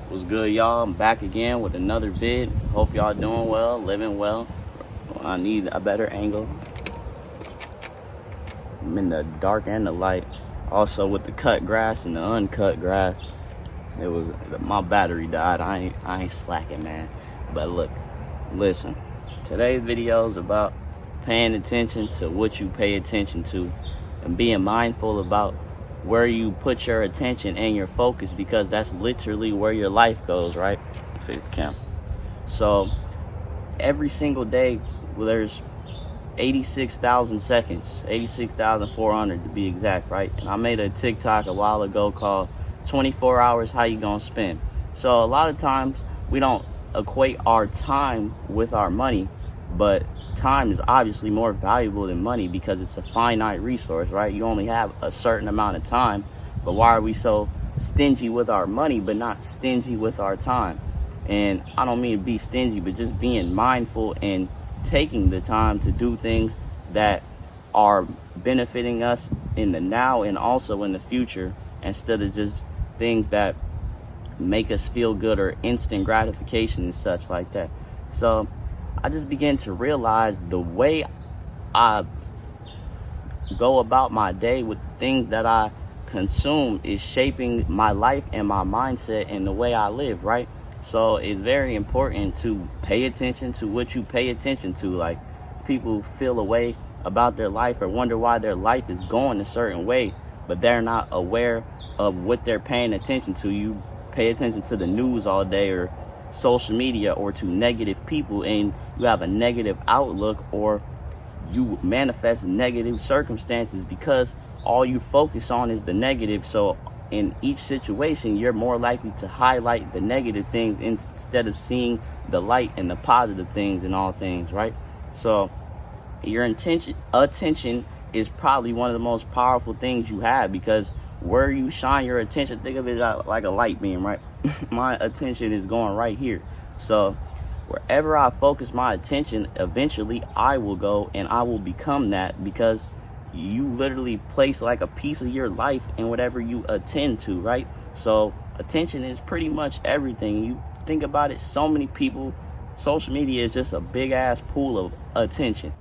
What's good, y'all? I'm back again with another vid. Hope y'all doing well, living well. I need a better angle. I'm in the dark and the light. Also with the cut grass and the uncut grass. It was my battery died. I ain't slacking, man. But look, listen. Today's video is about paying attention to what you pay attention to and being mindful about where you put your attention and your focus, because that's literally where your life goes, right? Fix the camera. So every single day, there's 86,000 seconds, 86,400 to be exact, right? And I made a TikTok a while ago called 24 hours, how you gonna spend? So a lot of times we don't equate our time with our money, but time is obviously more valuable than money because it's a finite resource, right? You only have a certain amount of time. But why are we so stingy with our money but not stingy with our time? And I don't mean to be stingy, but just being mindful and taking the time to do things that are benefiting us in the now and also in the future, instead of just things that make us feel good or instant gratification and such like that. So I just began to realize the way I go about my day with the things that I consume is shaping my life and my mindset and the way I live, right? So it's very important to pay attention to what you pay attention to. Like, people feel a way about their life or wonder why their life is going a certain way, but they're not aware of what they're paying attention to. You pay attention to the news all day or social media or to negative people, and you have a negative outlook, or you manifest negative circumstances because all you focus on is the negative. So in each situation, you're more likely to highlight the negative things instead of seeing the light and the positive things in all things, right? So your attention is probably one of the most powerful things you have, because where you shine your attention, think of it like a light beam, right? My attention is going right here. So wherever I focus my attention, eventually I will go and I will become that, because you literally place like a piece of your life in whatever you attend to, right? So attention is pretty much everything. You think about it, so many people, social media is just a big ass pool of attention.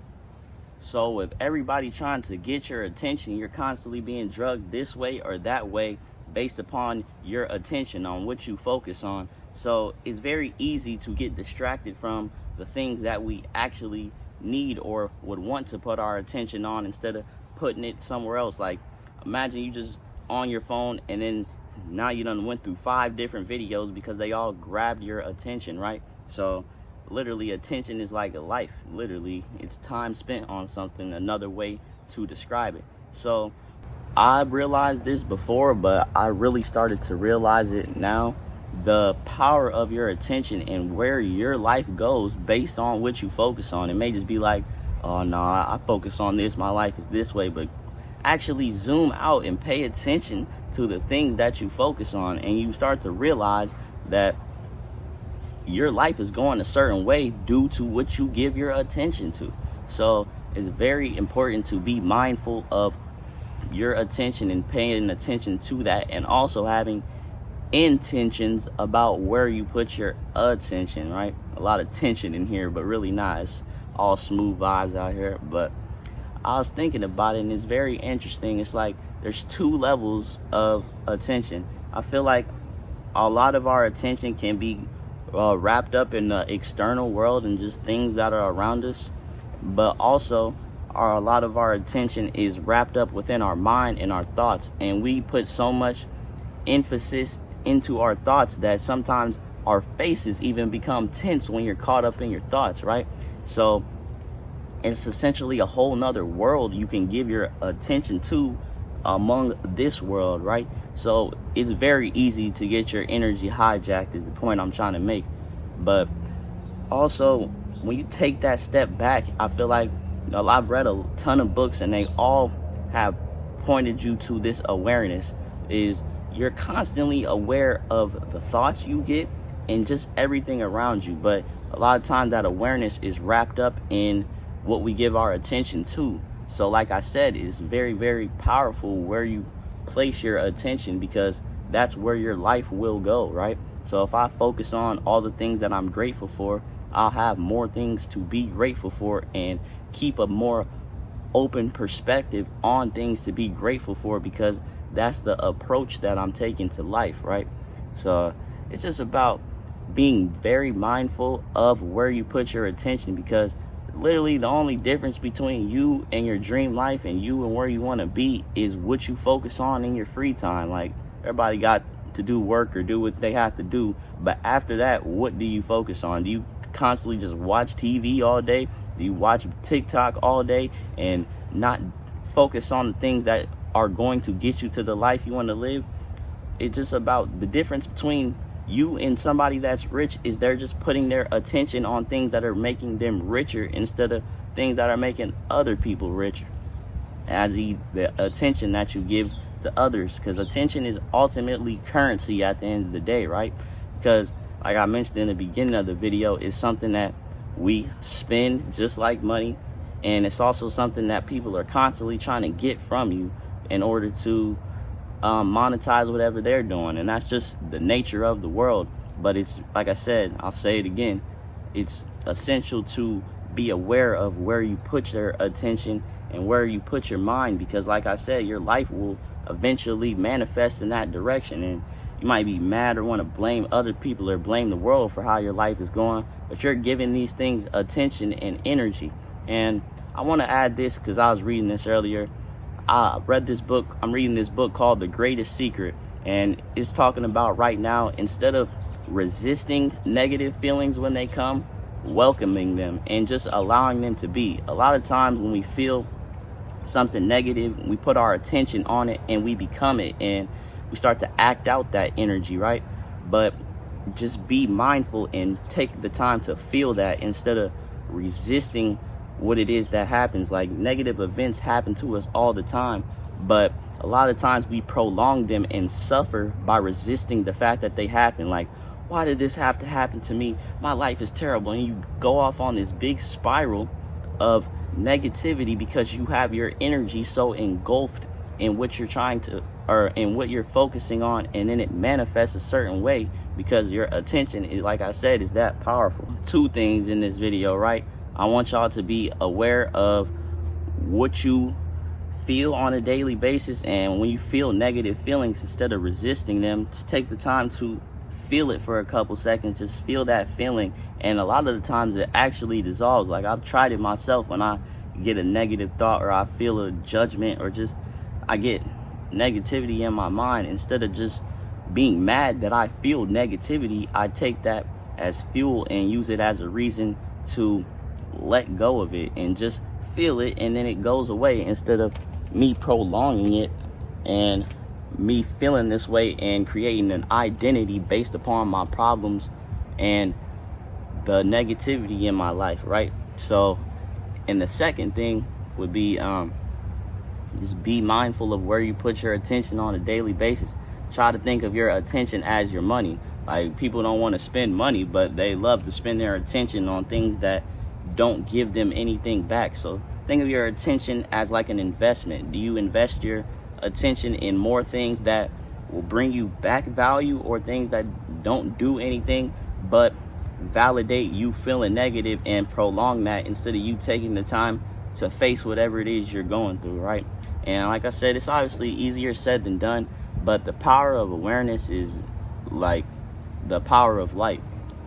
So with everybody trying to get your attention, you're constantly being drugged this way or that way based upon your attention on what you focus on. So it's very easy to get distracted from the things that we actually need or would want to put our attention on, instead of putting it somewhere else. Like, imagine you just on your phone and then now you done went through 5 different videos because they all grabbed your attention, right? So literally, attention is like a life. Literally, it's time spent on something, another way to describe it. So I realized this before, but I really started to realize it now. The power of your attention and where your life goes based on what you focus on. It may just be like, oh no, I focus on this, my life is this way, but actually zoom out and pay attention to the things that you focus on, and you start to realize that your life is going a certain way due to what you give your attention to. So it's very important to be mindful of your attention and paying attention to that, and also having intentions about where you put your attention, right? A lot of tension in here, but really not. It's all smooth vibes out here. But I was thinking about it, and it's very interesting. It's like there's 2 levels of attention. I feel like a lot of our attention can be wrapped up in the external world and just things that are around us, but also a lot of our attention is wrapped up within our mind and our thoughts, and we put so much emphasis into our thoughts that sometimes our faces even become tense when you're caught up in your thoughts, right? So it's essentially a whole nother world you can give your attention to among this world, right? So it's very easy to get your energy hijacked, is the point I'm trying to make. But also, when you take that step back, I feel like, I've read a ton of books and they all have pointed you to this awareness, is you're constantly aware of the thoughts you get and just everything around you. But a lot of times that awareness is wrapped up in what we give our attention to. So like I said, it's very, very powerful where you place your attention, because that's where your life will go, right? So if I focus on all the things that I'm grateful for, I'll have more things to be grateful for and keep a more open perspective on things to be grateful for, because that's the approach that I'm taking to life, right? So it's just about being very mindful of where you put your attention, because literally the only difference between you and your dream life and you and where you want to be is what you focus on in your free time. Like, everybody got to do work or do what they have to do, but after that, what do you focus on? Do you constantly just watch TV all day? Do you watch TikTok all day and not focus on the things that are going to get you to the life you want to live? It's just about the difference between you and somebody that's rich is they're just putting their attention on things that are making them richer instead of things that are making other people richer. As the attention that you give to others, because attention is ultimately currency at the end of the day, right? Because like I mentioned in the beginning of the video, it's something that we spend just like money, and it's also something that people are constantly trying to get from you in order to monetize whatever they're doing. And that's just the nature of the world. But it's, like I said, I'll say it again, it's essential to be aware of where you put your attention and where you put your mind, because like I said, your life will eventually manifest in that direction. And you might be mad or want to blame other people or blame the world for how your life is going, but you're giving these things attention and energy. And I want to add this because I was reading this earlier. I read this book. I'm reading this book called The Greatest Secret, and it's talking about right now, instead of resisting negative feelings when they come, welcoming them and just allowing them to be. A lot of times when we feel something negative, we put our attention on it and we become it, and we start to act out that energy, right? But just be mindful and take the time to feel that instead of resisting what it is that happens. Like, negative events happen to us all the time, but a lot of times we prolong them and suffer by resisting the fact that they happen. Like, why did this have to happen to me? My life is terrible. And you go off on this big spiral of negativity because you have your energy so engulfed in what you're trying to, or in what you're focusing on, and then it manifests a certain way because your attention is, like I said, is that powerful. Two things in this video, right? I want y'all to be aware of what you feel on a daily basis, and when you feel negative feelings, instead of resisting them, just take the time to feel it for a couple seconds. Just feel that feeling, and a lot of the times it actually dissolves. Like, I've tried it myself. When I get a negative thought, or I feel a judgment, or just I get negativity in my mind, instead of just being mad that I feel negativity, I take that as fuel and use it as a reason to let go of it and just feel it, and then it goes away, instead of me prolonging it and me feeling this way and creating an identity based upon my problems and the negativity in my life, right? So, and the second thing would be just be mindful of where you put your attention on a daily basis. Try to think of your attention as your money. Like, people don't want to spend money, but they love to spend their attention on things that don't give them anything back. So think of your attention as like an investment. Do you invest your attention in more things that will bring you back value, or things that don't do anything but validate you feeling negative and prolong that, instead of you taking the time to face whatever it is you're going through, right? And like I said, it's obviously easier said than done, but the power of awareness is like the power of light.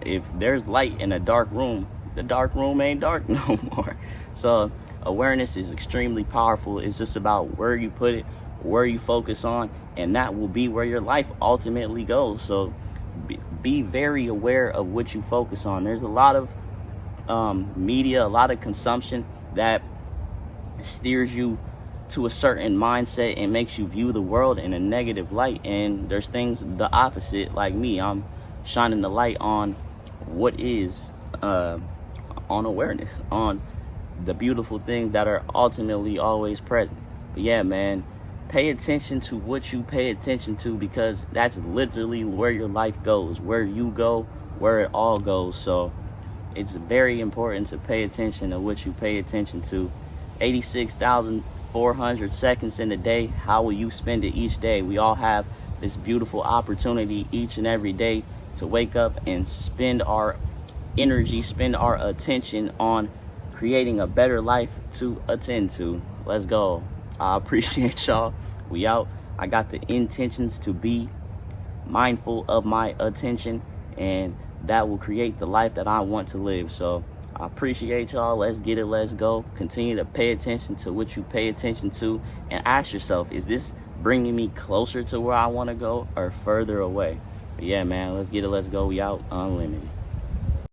If there's light in a dark room, the dark room ain't dark no more. So awareness is extremely powerful. It's just about where you put it, where you focus on, and that will be where your life ultimately goes. So be very aware of what you focus on. There's a lot of media, a lot of consumption that steers you to a certain mindset and makes you view the world in a negative light. And there's things the opposite. Like me, I'm shining the light on what is on awareness, on the beautiful things that are ultimately always present. But yeah, man, pay attention to what you pay attention to, because that's literally where your life goes. Where you go, where it all goes. So it's very important to pay attention to what you pay attention to. 86,400 seconds in a day. How will you spend it each day? We all have this beautiful opportunity each and every day to wake up and spend our energy, spend our attention on creating a better life to attend to. Let's go. I appreciate y'all. We out. I got the intentions to be mindful of my attention, and that will create the life that I want to live. So I appreciate y'all. Let's get it. Let's go. Continue to pay attention to what you pay attention to, and ask yourself, is this bringing me closer to where I want to go or further away? But yeah, man, let's get it. Let's go. We out. Unlimited.